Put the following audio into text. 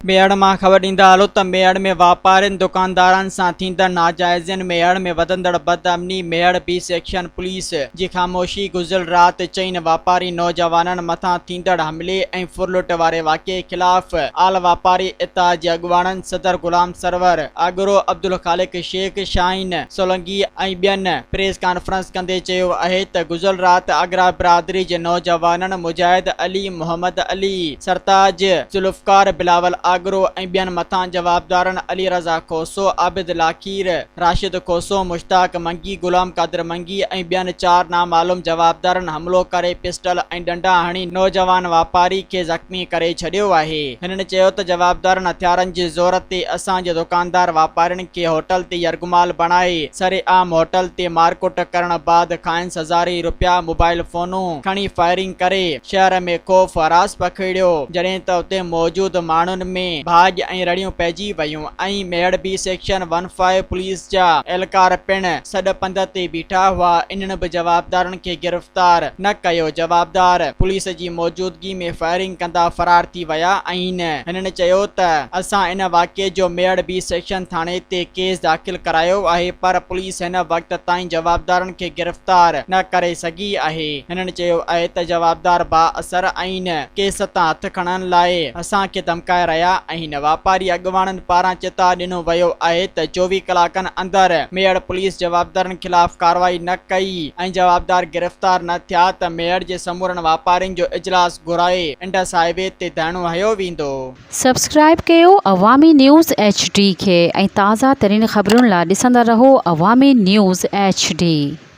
मेड़ मां ख़बर ॾींदा हलो त मेड़ में वापारियुनि दुकानदारनि सां थींदड़ नाजाइज़नि मेड़ में वधंदड़ बदअमनी मेड़ बी सेक्शन पुलिस जी ख़ामोशी गुज़िरियल राति चईन वापारी नौजवाननि मथां थींदड़ हमले ऐं फुरलुट वारे वाक़े ख़िलाफ़ आल वापारी इत्तेहाद जे अॻुवाणनि सदर गुलाम सरवर आगरो अब्दुल ख़ालिक शेख शाहीन सोलंगी ऐं ॿियनि प्रेस कॉन्फ्रेंस कंदे चयो आहे त गुज़िरियल राति आगरा बिरादरी जे नौजवाननि मुजाहिद अली मोहम्मद अली सरताज जुल्फ़कार बिलावल आगरो ऐं ॿियनि मथां जवाबदारनि अली रज़ा खोसो आबिद लाकीर राशिद खोसो मुश्ताक मंगी गुलाम कादिर मंगी ऐं ॿियनि 4 नामालूम जवाबदारनि हमलो करे पिस्टल ऐं डंडा हणी नौजवान वापारी खे ज़ख़्मी करे छॾियो आहे। हिननि चयो त जवाबदारनि हथियारनि जी ज़ोरत ते असांजे दुकानदार वापारियुनि खे होटल ते यरगुमाल बणाए सरेआम होटल ते मारकुट करण बाद खाइन्स हज़ारी रुपया मोबाइल फोनूं खणी फायरिंग करे शहर में ख़ौफ़ हरास पखेड़ियो जॾहिं त उते मौजूद माण्हुनि में भाॼ ऐं रड़ियूं पइजी वयूं ऐं मेड़ बी सेक्शन 15 पुलिस जा एहलकार पिण सॾ पंध ते बीठा हुआ। इन्हनि बि जवाबदारनि खे गिरफ़्तार न कयो। जवाबदार पुलिस जी मौजूदगी में फायरिंग कंदा फरार थी विया आहिनि। हिननि चयो त असां इन वाक़े जो मेड़ बी सेक्शन थाणे ते केस दाख़िल करायो आहे पर पुलिस हिन वक़्त ताईं जवाबदारनि खे गिरफ़्तार न करे सघी आहे। हिननि चयो आहे त जवाबदार बाअसर आहिनि केस तां हथ खणण लाइ असांखे धमकाए रहिया आहिनि। वापारी अॻुवाणनि पारां चिता ॾिनो वियो आहे त 24 कलाकनि अंदरि मेड़ पुलिस जवाबदारनि ख़िलाफ़ कार्रवाई न कई ऐं जवाबदार गिरफ़्तार न थिया त मेड़ जे समूरनि वापारियुनि जो इजलास घुराए इंडस हाईवे ते धरणो हयो वेंदो। सब्सक्राइब कयो अवामी न्यूज़ HD खे ऐं ताज़ा तरीन ख़बरुनि लाइ ॾिसंदा रहो अवामी न्यूज़ HD।